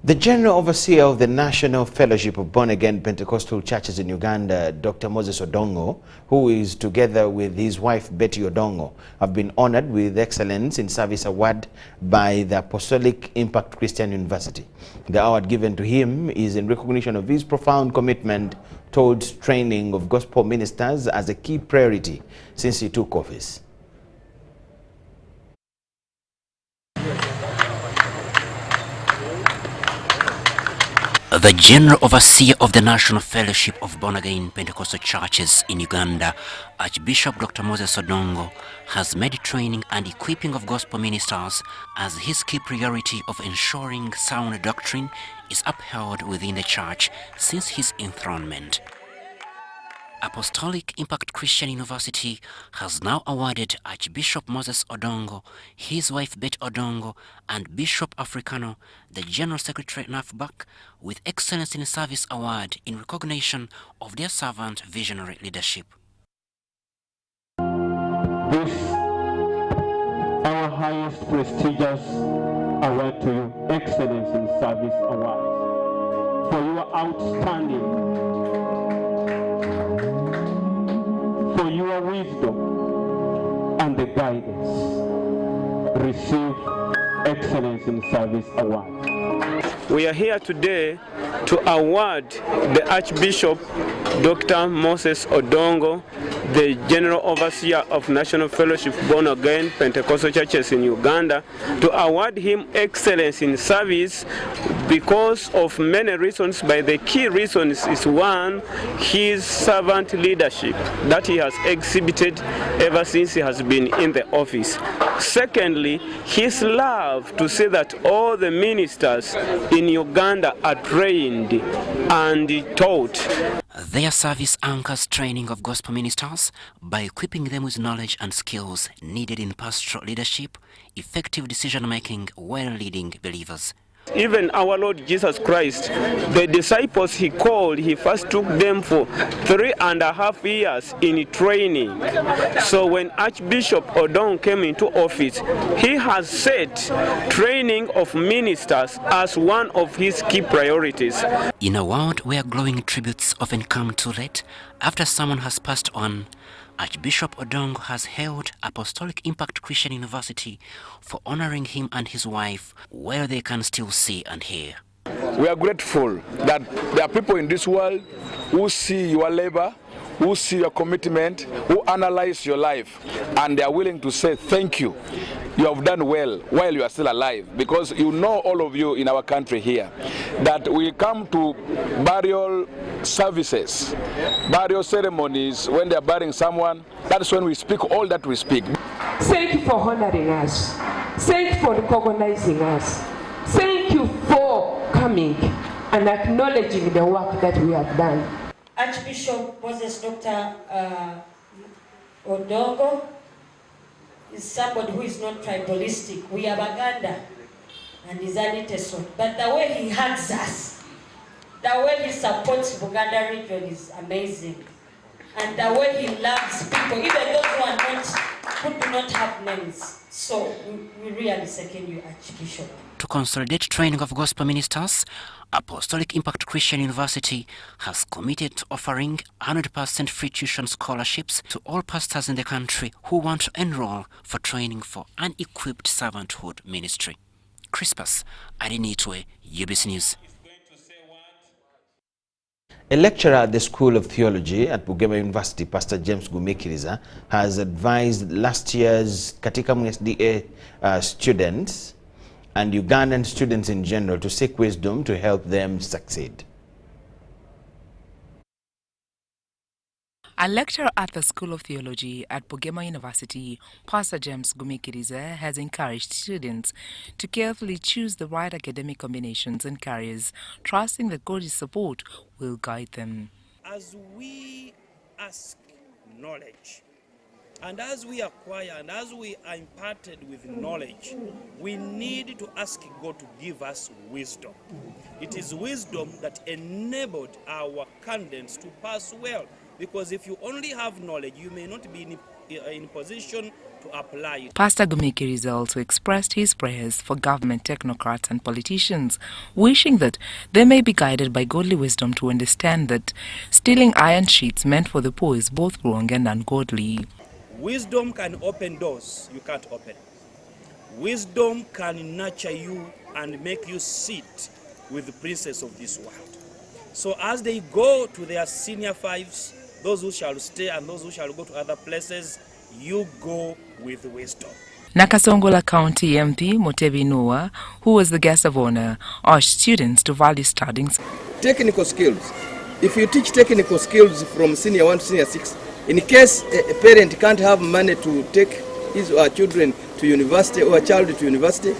The General Overseer of the National Fellowship of Born-Again Pentecostal Churches in Uganda, Dr. Moses Odongo, who is together with his wife Betty Odongo, have been honored with Excellence in Service Award by the Apostolic Impact Christian University. The award given to him is in recognition of his profound commitment towards training of gospel ministers as a key priority since he took office. The General Overseer of the National Fellowship of Born-Again Pentecostal Churches in Uganda, Archbishop Dr. Moses Odongo, has made training and equipping of gospel ministers as his key priority of ensuring sound doctrine is upheld within the church since his enthronement. Apostolic Impact Christian University has now awarded Archbishop Moses Odongo, his wife Betty Odongo, and Bishop Africano, the General Secretary NAFBAC, with Excellence in Service Award in recognition of their servant visionary leadership. This, our highest prestigious award to you, Excellence in Service Award, for your outstanding, for your wisdom and the guidance. Receive Excellence in Service Award. We are here today to award the Archbishop Dr. Moses Odongo, the General Overseer of National Fellowship Born-Again Pentecostal Churches in Uganda, to award him Excellence in Service because of many reasons, but the key reasons is one, his servant leadership that he has exhibited ever since he has been in the office. Secondly, his love to see that all the ministers in Uganda are trained and taught. Their service anchors training of gospel ministers by equipping them with knowledge and skills needed in pastoral leadership, effective decision-making while leading believers. Even our Lord Jesus Christ, the disciples he called, he first took them for 3.5 years in training. So when Archbishop Odongo came into office, he has set training of ministers as one of his key priorities. In a world where glowing tributes often come too late after someone has passed on, Archbishop Odongo has held Apostolic Impact Christian University for honoring him and his wife where they can still see and hear. We are grateful that there are people in this world who see your labor, who see your commitment, who analyze your life, and they are willing to say thank you. You have done well while you are still alive, because you know, all of you in our country here, that we come to burial services, burial ceremonies, when they are burying someone, that's when we speak all that we speak. Thank you for honoring us. Thank you for recognizing us. Thank you for coming and acknowledging the work that we have done. Archbishop Moses Dr. Odongo is somebody who is not tribalistic. We are Baganda and is Aniteso. But the way he hugs us, the way he supports Buganda region is amazing. And the way he loves people, even those who do not have names. So we really second you, Archbishop. To consolidate training of gospel ministers, Apostolic Impact Christian University has committed to offering 100% free tuition scholarships to all pastors in the country who want to enroll for training for unequipped servanthood ministry. Crispus Arinitwe, UBC News. A lecturer at the School of Theology at Bugema University, Pastor James Gumikiriza, has advised last year's Katika SDA students and Ugandan students in general to seek wisdom to help them succeed. A lecturer at the School of Theology at Bugema University, Pastor James Gumikiriza, has encouraged students to carefully choose the right academic combinations and careers, trusting that God's support will guide them. As we ask knowledge, and as we acquire, and as we are imparted with knowledge, we need to ask God to give us wisdom. It is wisdom that enabled our candidates to pass well. Because if you only have knowledge, you may not be in in position to apply it. Pastor Gumikiriza also expressed his prayers for government technocrats and politicians, wishing that they may be guided by godly wisdom to understand that stealing iron sheets meant for the poor is both wrong and ungodly. Wisdom can open doors you can't open. Wisdom can nurture you and make you sit with the princes of this world. So as they go to their senior fives, those who shall stay and those who shall go to other places, you go with wisdom. Nakasongola County MP Mutebi Noah, who was the guest of honor, urged students to value studying technical skills. If you teach technical skills from senior 1 to senior 6, in case a parent can't have money to take his or her children to university or a child to university,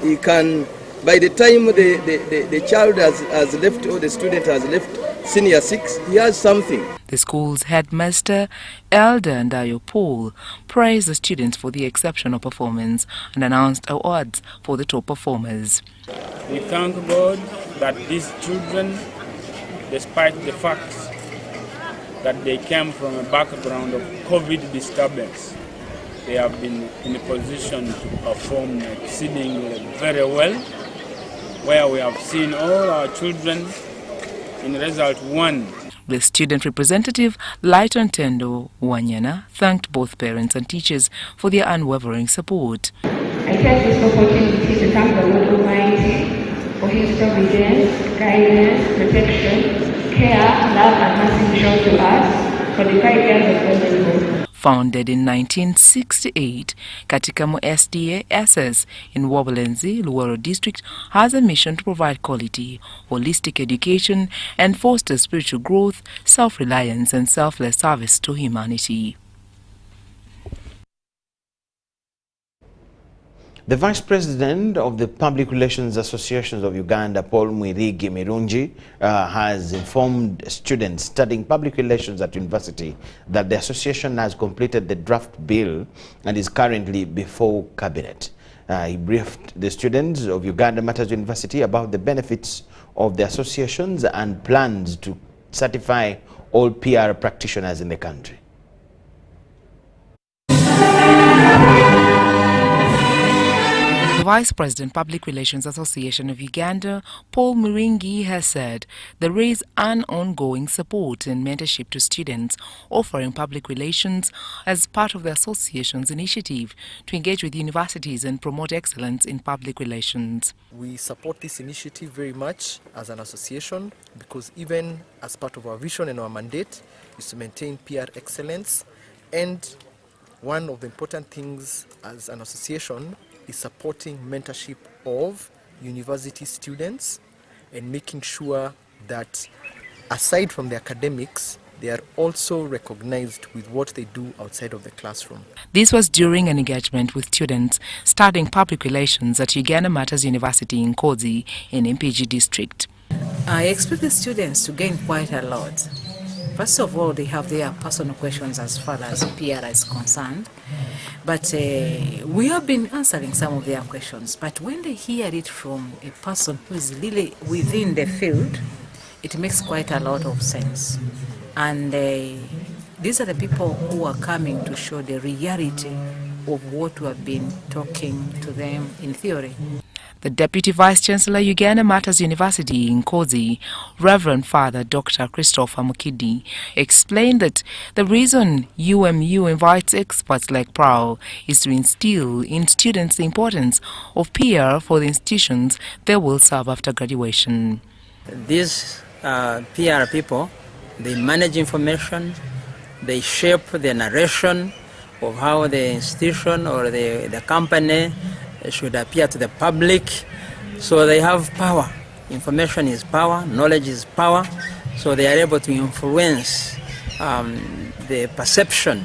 he can, by the time the child has left or the student has left senior 6, he has something. The school's headmaster, Elder Ndayo Paul, praised the students for the exceptional performance and announced awards for the top performers. We thank God that these children, despite the fact that they came from a background of COVID disturbance, they have been in a position to perform exceedingly very well, where we have seen all our children in result 1. The student representative, Lighton Tendo Wanyana, thanked both parents and teachers for their unwavering support. I take this opportunity to thank the Lord Almighty for His providence, guidance, protection, care, love, and mercy shown to us for the 5 years of government. Founded in 1968, Katikamo SDA SS in Wabulenzi, Luwero District, has a mission to provide quality, holistic education and foster spiritual growth, self-reliance and selfless service to humanity. The Vice President of the Public Relations Associations of Uganda, Paul Mwirigi Mirungi, has informed students studying public relations at university that the association has completed the draft bill and is currently before Cabinet. He briefed the students of Uganda Matters University about the benefits of the associations and plans to certify all PR practitioners in the country. The Vice President, Public Relations Association of Uganda, Paul Mwirigi, has said there is an ongoing support and mentorship to students, offering public relations as part of the association's initiative to engage with universities and promote excellence in public relations. We support this initiative very much as an association because even as part of our vision and our mandate is to maintain PR excellence, and one of the important things as an association is supporting mentorship of university students and making sure that aside from the academics, they are also recognized with what they do outside of the classroom. This was during an engagement with students studying public relations at Uganda Matters University in Kozi in MPG district. I expect the students to gain quite a lot. First of all, they have their personal questions as far as PR is concerned. But we have been answering some of their questions. But when they hear it from a person who is really within the field, it makes quite a lot of sense. And these are the people who are coming to show the reality of what we have been talking to them in theory. The Deputy Vice-Chancellor, Uganda Matters University in Kozi, Reverend Father Dr. Christopher Mukidi, explained that the reason UMU invites experts like Prowl is to instill in students the importance of PR for the institutions they will serve after graduation. These PR people, they manage information, they shape the narration of how the institution or the company should appear to the public. So they have power. Information is power, knowledge is power. So they are able to influence the perception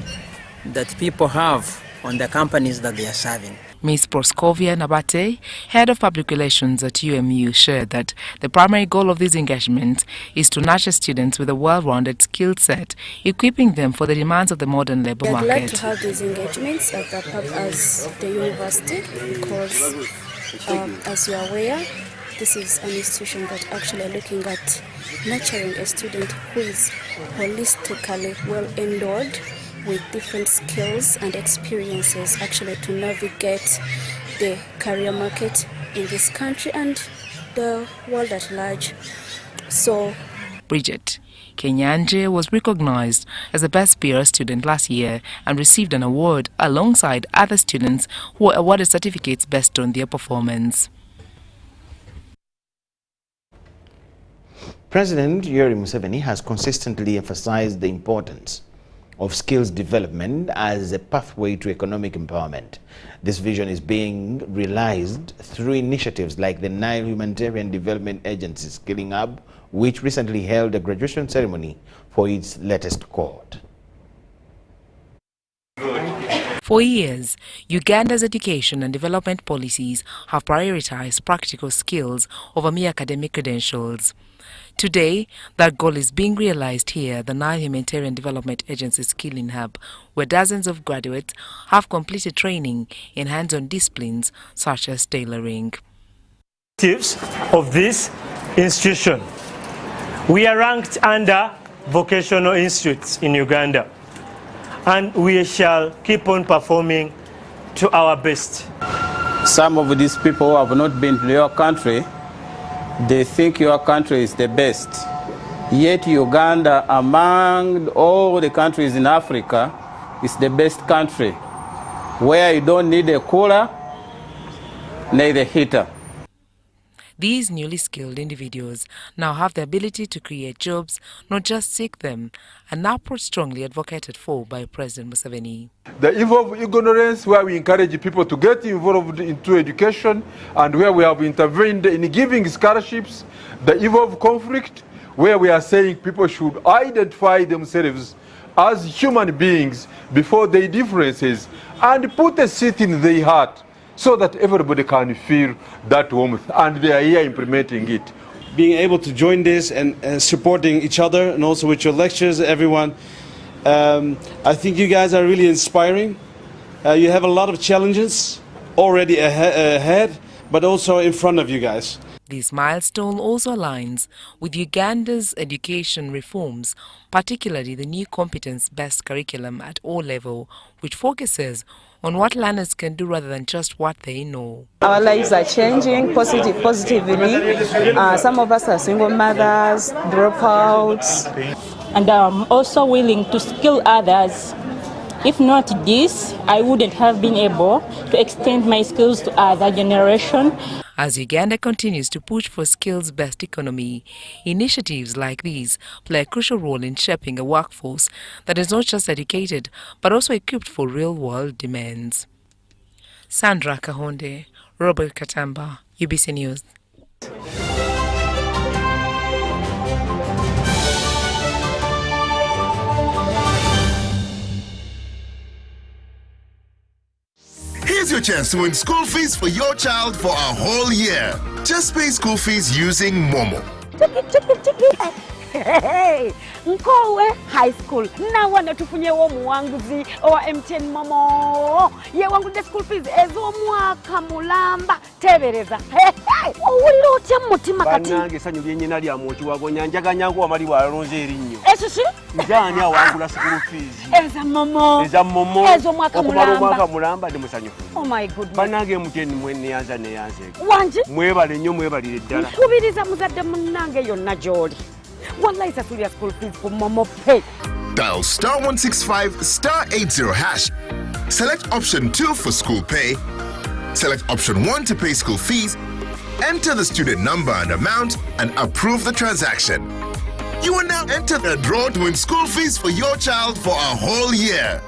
that people have on the companies that they are serving. Ms. Proskovia Nabate, Head of Public Relations at UMU, shared that the primary goal of this engagement is to nurture students with a well-rounded skill set, equipping them for the demands of the modern labor market. I'd like to have these engagements as the university because, as you are aware, this is an institution that actually looking at nurturing a student who is holistically well-endowed with different skills and experiences actually to navigate the career market in this country and the world at large. So, Bridget Kenyanje was recognized as the best PR student last year and received an award alongside other students who were awarded certificates based on their performance. President Yoweri Museveni has consistently emphasized the importance of skills development as a pathway to economic empowerment. This vision is being realized through initiatives like the Nile Humanitarian Development Agency Skilling Hub, which recently held a graduation ceremony for its latest cohort. For years, Uganda's education and development policies have prioritized practical skills over mere academic credentials. Today, that goal is being realized here at the Nile Humanitarian Development Agency Skilling Hub, where dozens of graduates have completed training in hands-on disciplines such as tailoring. Of this institution, we are ranked under vocational institutes in Uganda, and we shall keep on performing to our best. Some of these people have not been to your country. They think your country is the best. Yet Uganda, among all the countries in Africa, is the best country, where you don't need a cooler, neither heater. These newly skilled individuals now have the ability to create jobs, not just seek them, an approach strongly advocated for by President Museveni. The evil of ignorance, where we encourage people to get involved into education, and where we have intervened in giving scholarships. The evil of conflict, where we are saying people should identify themselves as human beings before their differences and put a seat in their heart, so that everybody can feel that warmth, and they are here implementing it. Being able to join this and supporting each other, and also with your lectures, everyone, I think you guys are really inspiring. You have a lot of challenges already ahead, but also in front of you guys. This milestone also aligns with Uganda's education reforms, particularly the new competence-based curriculum at all levels, which focuses on what learners can do rather than just what they know. Our lives are changing positively. Some of us are single mothers, dropouts. And I'm also willing to skill others. If not this, I wouldn't have been able to extend my skills to other generation. As Uganda continues to push for skills-based economy, initiatives like these play a crucial role in shaping a workforce that is not just educated, but also equipped for real-world demands. Sandra Kahonde, Robert Katamba, UBC News. Here's your chance to win school fees for your child for a whole year. Just pay school fees using Momo. Hey, Nkowe High School. Now wana tufunye wo muwanguzi owa MTN Momo. Ye wangu de school fees ezo mwaka mulamba tebereza. Hey, owulotya mutima kati. Banange sanyu byenye nali amochi wago nyanjaga nyango amali walonze erinyo. Esisi? Njani awangula school fees. Eza Momo. Eza Momo. Ezo mwaka mulamba. Okumala mwaka mulamba de musanyu. Oh my goodness. Banange MTN mwene yanza ne yanze. Wanje? Mwebale nnyo mwebalire ddala. Nkubiriza muzadde munnange yonna gy'oli. Wallahi sasulia school fees for Momo Pay. Dial *165 *80 hash. Select option 2 for school pay. Select option 1 to pay school fees. Enter the student number and amount and approve the transaction. You will now enter the draw to win school fees for your child for a whole year.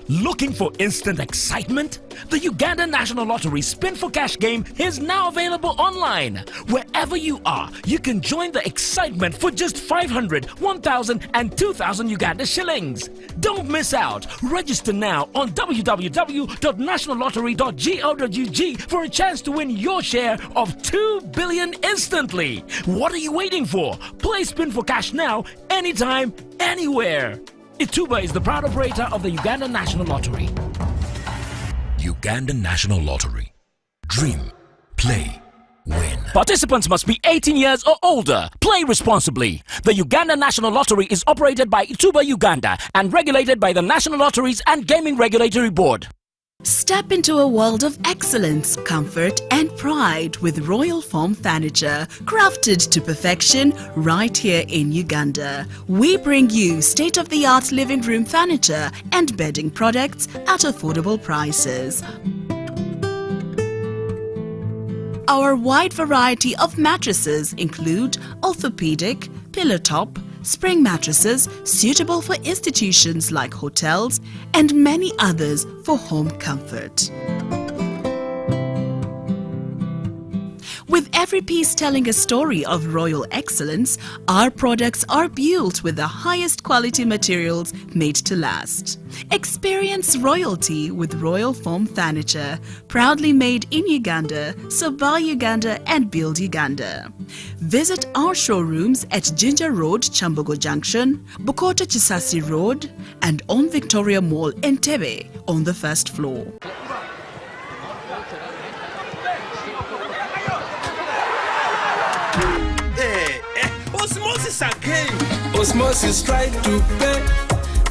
Looking for instant excitement? The Uganda National Lottery Spin for Cash game is now available online. Wherever you are, you can join the excitement for just 500, 1,000 and 2,000 Uganda shillings. Don't miss out. Register now on www.nationallottery.go.ug for a chance to win your share of 2 billion instantly. What are you waiting for? Play Spin for Cash now, anytime, anywhere. Ituba is the proud operator of the Uganda National Lottery. Uganda National Lottery. Dream, play, win. Participants must be 18 years or older. Play responsibly. The Uganda National Lottery is operated by Ituba Uganda and regulated by the National Lotteries and Gaming Regulatory Board. Step into a world of excellence, comfort and pride with Royal Foam Furniture, crafted to perfection right here in Uganda. We bring you state-of-the-art living room furniture and bedding products at affordable prices. Our wide variety of mattresses include orthopedic, pillow top, spring mattresses suitable for institutions like hotels, and many others for home comfort. With every piece telling a story of royal excellence, our products are built with the highest quality materials made to last. Experience royalty with Royal Foam Furniture, proudly made in Uganda, so buy Uganda and build Uganda. Visit our showrooms at Ginger Road, Chambogo Junction, Bukota Chisasi Road, and on Victoria Mall, Entebbe, on the first floor. Osmosis again. Osmosis try to pay.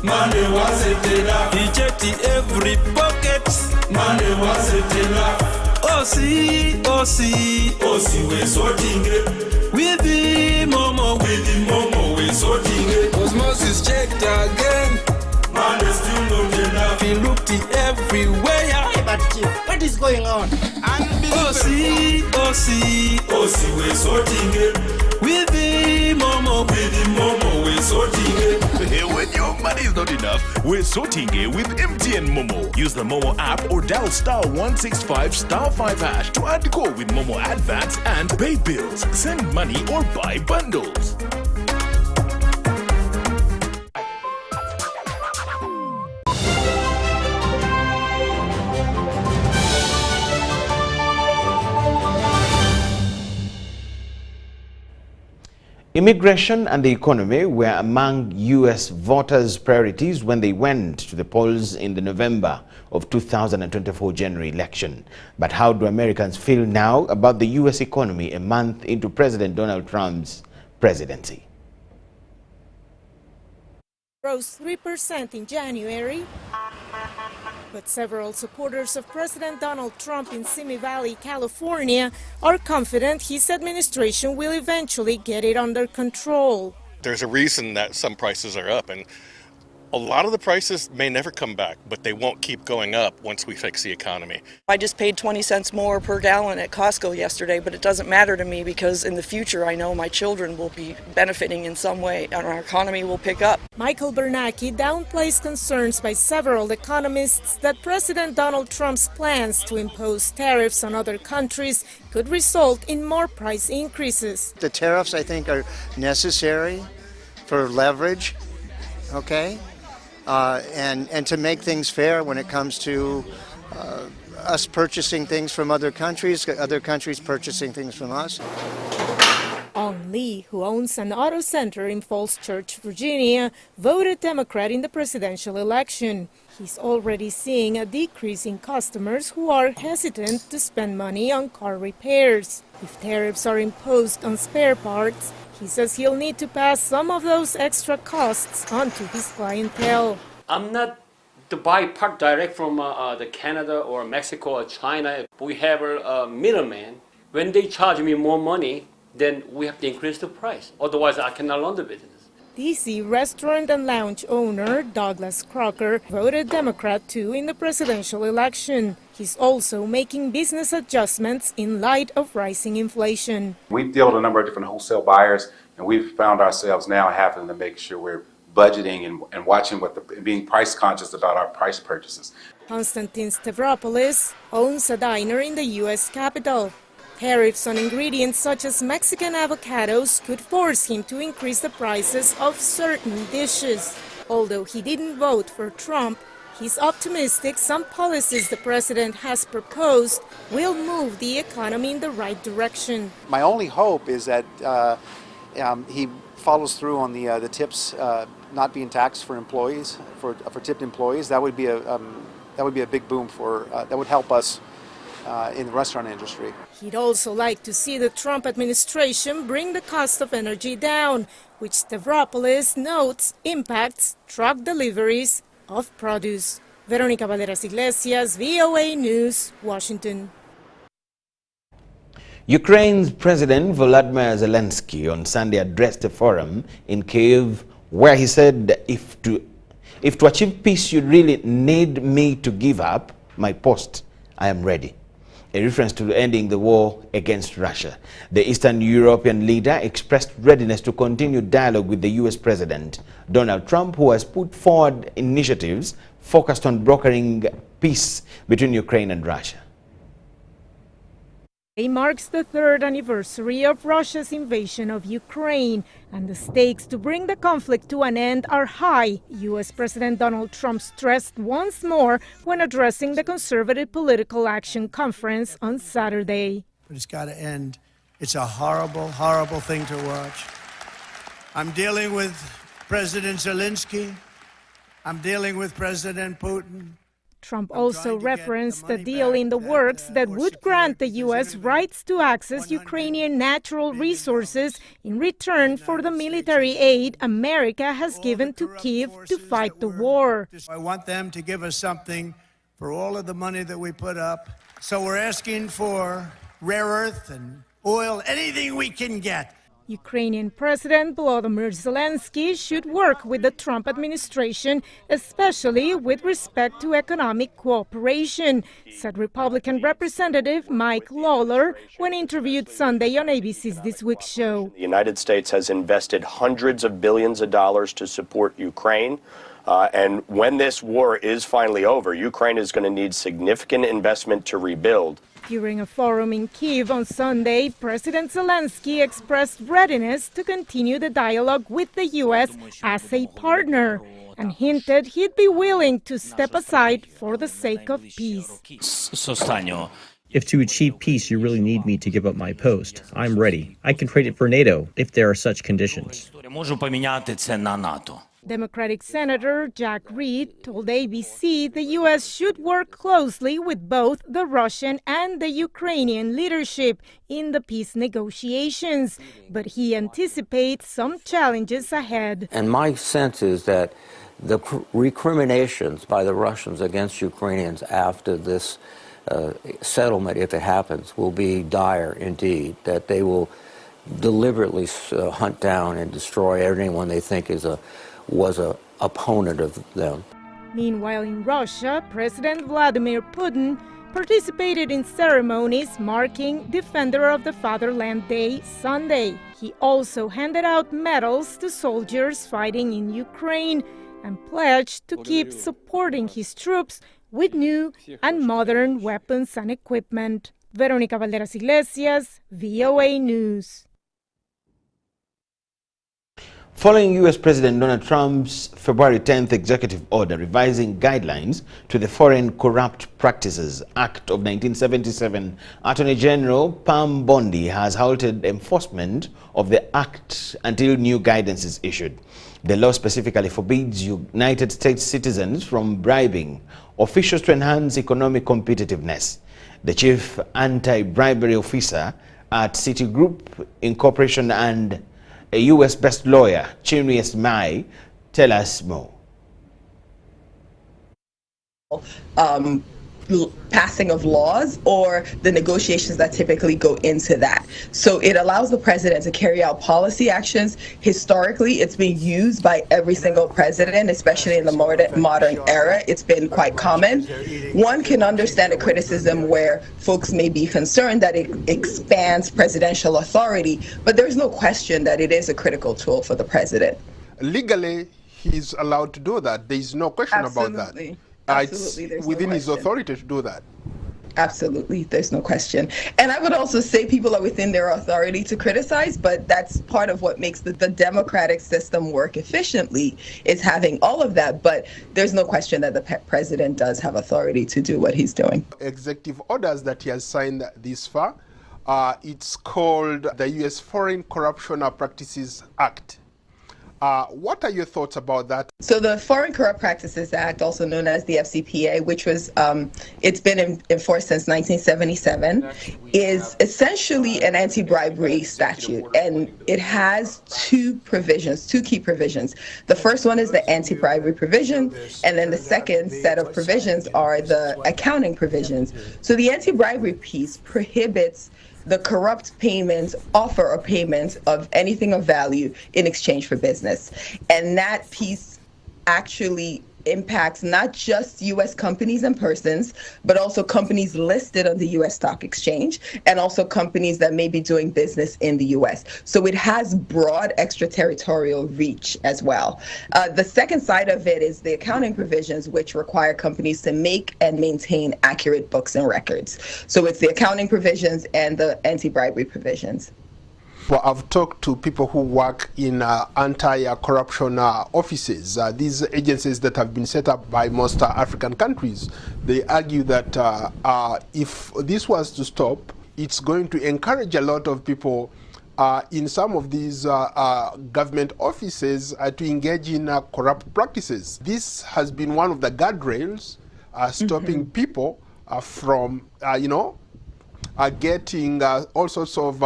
Money was a teller. Eject every pocket. Money was a teller. Osi, we sorting it. With the momo, we sorting it. Osmosis checked again. Money still not enough. He looked everywhere. Hey, but what is going on? Osi, we sorting it. With the momo, we're sorting it. When your money is not enough, we're sorting it with MTN Momo. Use the Momo app or dial *165*5# to add call with Momo Advance and pay bills, send money or buy bundles. Immigration and the economy were among U.S. voters' priorities when they went to the polls in the November of 2024 general election. But how do Americans feel now about the U.S. economy a month into President Donald Trump's presidency? Rose 3% in January, but several supporters of President Donald Trump in Simi Valley, California, are confident his administration will eventually get it under control. There's a reason that some prices are up, and a lot of the prices may never come back, but they won't keep going up once we fix the economy. I just paid 20 cents more per gallon at Costco yesterday, but it doesn't matter to me because in the future I know my children will be benefiting in some way and our economy will pick up. Michael Bernanke downplays concerns by several economists that President Donald Trump's plans to impose tariffs on other countries could result in more price increases. The tariffs, I think, are necessary for leverage, okay? And to make things fair when it comes to us purchasing things from other countries purchasing things from us. Ong Lee, who owns an auto center in Falls Church, Virginia, voted Democrat in the presidential election. He's already seeing a decrease in customers who are hesitant to spend money on car repairs. If tariffs are imposed on spare parts, he says he'll need to pass some of those extra costs on to his clientele. I'm not to buy part direct from the Canada or Mexico or China. We have a middleman. When they charge me more money, then we have to increase the price. Otherwise, I cannot run the business. DC restaurant and lounge owner Douglas Crocker voted Democrat too in the presidential election. He's also making business adjustments in light of rising inflation. We deal with a number of different wholesale buyers, and we've found ourselves now having to make sure we're budgeting and watching being price conscious about our price purchases. Konstantin Stavropoulos owns a diner in the U.S. Capitol. Tariffs on ingredients such as Mexican avocados could force him to increase the prices of certain dishes. Although he didn't vote for Trump, he's optimistic some policies the president has proposed will move the economy in the right direction. My only hope is that he follows through on the tips not being taxed for employees, for tipped employees. That would be a big boom that would help us in the restaurant industry. He'd also like to see the Trump administration bring the cost of energy down, which Stavropoulos notes impacts truck deliveries of produce. Veronica Valderas Iglesias, VOA News, Washington. Ukraine's President Volodymyr Zelensky on Sunday addressed a forum in Kyiv where he said, if to achieve peace you really need me to give up my post, I am ready. A reference to ending the war against Russia. The Eastern European leader expressed readiness to continue dialogue with the U.S. President Donald Trump, who has put forward initiatives focused on brokering peace between Ukraine and Russia. It marks the third anniversary of Russia's invasion of Ukraine, and the stakes to bring the conflict to an end are high, U.S. President Donald Trump stressed once more when addressing the Conservative Political Action Conference on Saturday. But it's got to end. It's a horrible, horrible thing to watch. I'm dealing with President Zelensky. I'm dealing with President Putin. Trump also referenced a deal in the works that would grant the U.S. rights to access Ukrainian natural resources in return for the military aid America has given to Kyiv to fight the war. I want them to give us something for all of the money that we put up. So we're asking for rare earth and oil, anything we can get. Ukrainian President Volodymyr Zelensky should work with the Trump administration, especially with respect to economic cooperation, said Republican Representative Mike Lawler when interviewed Sunday on ABC's This Week show. The United States has invested hundreds of billions of dollars to support Ukraine. And when this war is finally over, Ukraine is going to need significant investment to rebuild. During a forum in Kyiv on Sunday, President Zelensky expressed readiness to continue the dialogue with the U.S. as a partner and hinted he'd be willing to step aside for the sake of peace. If to achieve peace you really need me to give up my post, I'm ready. I can trade it for NATO if there are such conditions. Democratic Senator Jack Reed told ABC the U.S. should work closely with both the Russian and the Ukrainian leadership in the peace negotiations, but he anticipates some challenges ahead. And my sense is that the recriminations by the Russians against Ukrainians after this settlement, if it happens, will be dire indeed, that they will deliberately hunt down and destroy anyone they think was an opponent of them. Meanwhile, in Russia, President Vladimir Putin participated in ceremonies marking Defender of the Fatherland Day Sunday. He also handed out medals to soldiers fighting in Ukraine and pledged to keep supporting his troops with new and modern weapons and equipment. Veronica Valderas Iglesias, VOA News. Following U.S. President Donald Trump's February 10th executive order revising guidelines to the Foreign Corrupt Practices Act of 1977, Attorney General Pam Bondi has halted enforcement of the act until new guidance is issued. The law specifically forbids United States citizens from bribing officials to enhance economic competitiveness. The chief anti-bribery officer at Citigroup Incorporation and a U.S.-based lawyer, Chinwe Mai, tell us more. Passing of laws or the negotiations that typically go into that. So it allows the president to carry out policy actions. Historically, it's been used by every single president, especially in the modern era. It's been quite common. One can understand a criticism where folks may be concerned that it expands presidential authority, but there's no question that it is a critical tool for the president. Legally, he's allowed to do that. There's no question about that. Absolutely. It's within his authority to do that. Absolutely, there's no question. And I would also say people are within their authority to criticize, but that's part of what makes the democratic system work efficiently, is having all of that. But there's no question that the president does have authority to do what he's doing. Executive orders that he has signed this far, it's called the U.S. Foreign Corruption Practices Act. What are your thoughts about that? So the Foreign Corrupt Practices Act, also known as the FCPA, which was, it's been in force since 1977, is essentially an anti-bribery statute. And it has two key provisions. The first one is the anti-bribery provision, and then the second set of provisions are the accounting provisions. So the anti-bribery piece prohibits the corrupt payment, offer or payment of anything of value in exchange for business. And that piece actually impacts not just U.S. companies and persons, but also companies listed on the U.S. Stock Exchange, and also companies that may be doing business in the U.S. So it has broad extraterritorial reach as well. The second side of it is the accounting provisions, which require companies to make and maintain accurate books and records. So it's the accounting provisions and the anti-bribery provisions. Well, I've talked to people who work in anti-corruption offices, these agencies that have been set up by most African countries. They argue that if this was to stop, it's going to encourage a lot of people in some of these government offices to engage in corrupt practices. This has been one of the guardrails stopping people from, getting all sorts of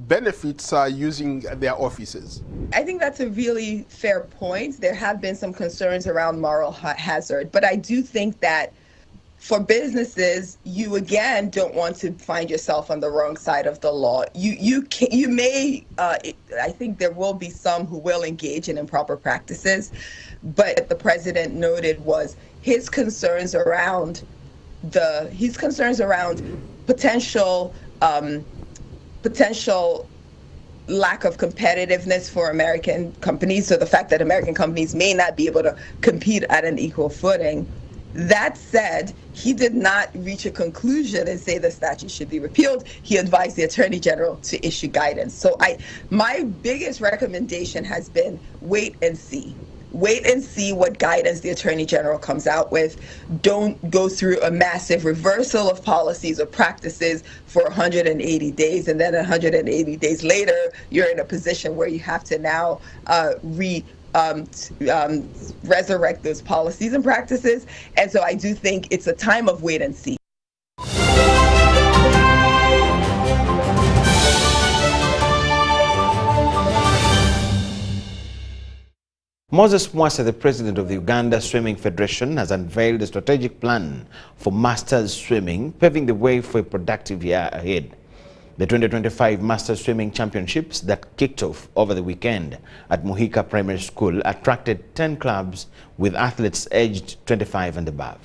benefits using their offices. I think that's a really fair point. There have been some concerns around moral hazard, but I do think that for businesses, you again don't want to find yourself on the wrong side of the law. You may, I think there will be some who will engage in improper practices, but the president noted was his concerns around potential lack of competitiveness for American companies, so the fact that American companies may not be able to compete at an equal footing. That said, he did not reach a conclusion and say the statute should be repealed. He advised the Attorney General to issue guidance. So my biggest recommendation has been wait and see. Wait and see what guidance the Attorney General comes out with. Don't go through a massive reversal of policies or practices for 180 days, and then 180 days later, you're in a position where you have to now resurrect those policies and practices. And so I do think it's a time of wait and see. Moses Mwasa, the president of the Uganda Swimming Federation, has unveiled a strategic plan for Masters Swimming, paving the way for a productive year ahead. The 2025 Masters Swimming Championships that kicked off over the weekend at Muhika Primary School attracted 10 clubs with athletes aged 25 and above.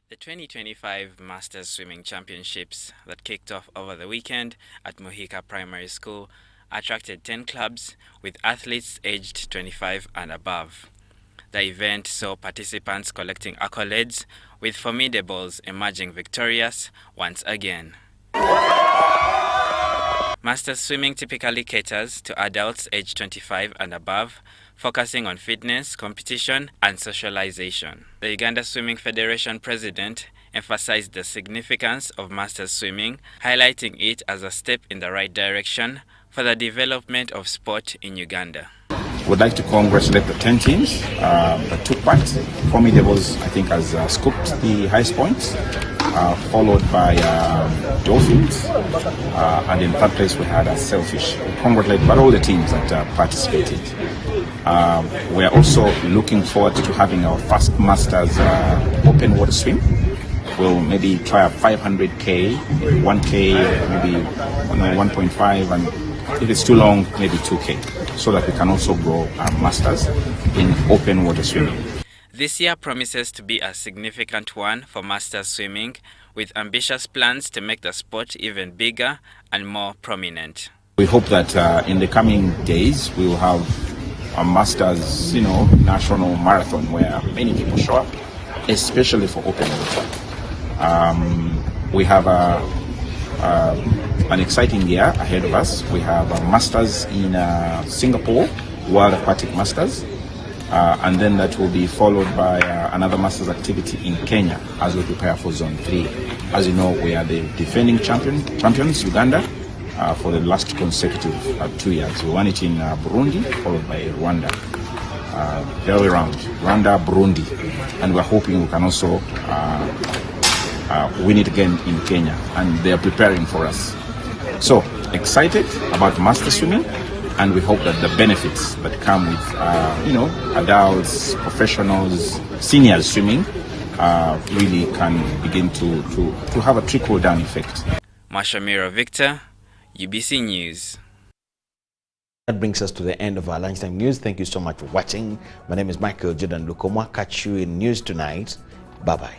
The 2025 Masters Swimming Championships that kicked off over the weekend at Muhika Primary School attracted 10 clubs with athletes aged 25 and above. The event saw participants collecting accolades, with formidables emerging victorious once again. Masters Swimming typically caters to adults aged 25 and above, focusing on fitness, competition, and socialization. The Uganda Swimming Federation president emphasized the significance of Masters Swimming, highlighting it as a step in the right direction for the development of sport in Uganda. Would like to congratulate the 10 teams that took part. Formidables, I think, has scooped the highest points, followed by Dolphins, and in third place we had Selfish. Congratulate all the teams that participated. We are also looking forward to having our first Masters open water swim. We'll maybe try a 500K, 1K, maybe 1.5, and if it's too long, maybe 2K, so that we can also grow our masters in open water swimming. This year promises to be a significant one for Masters Swimming, with ambitious plans to make the sport even bigger and more prominent. We hope that in the coming days we will have a Masters, national marathon where many people show up, especially for open water. We have an exciting year ahead of us. We have a Masters in Singapore, World Aquatic Masters, and then that will be followed by another Masters activity in Kenya as we prepare for Zone 3. As you know, we are the defending champions, Uganda, for the last consecutive 2 years. We won it in Burundi, followed by Rwanda. The other way around, Rwanda, Burundi, and we're hoping we can also win it again in Kenya, and they are preparing for us. So excited about master swimming, and we hope that the benefits that come with adults, professionals, seniors swimming really can begin to have a trickle-down effect. Mashamira Victor, UBC News. That brings us to the end of our lunchtime news. Thank you so much for watching. My name is Michael Jordan Lukomwa. Catch you in News Tonight. Bye-bye.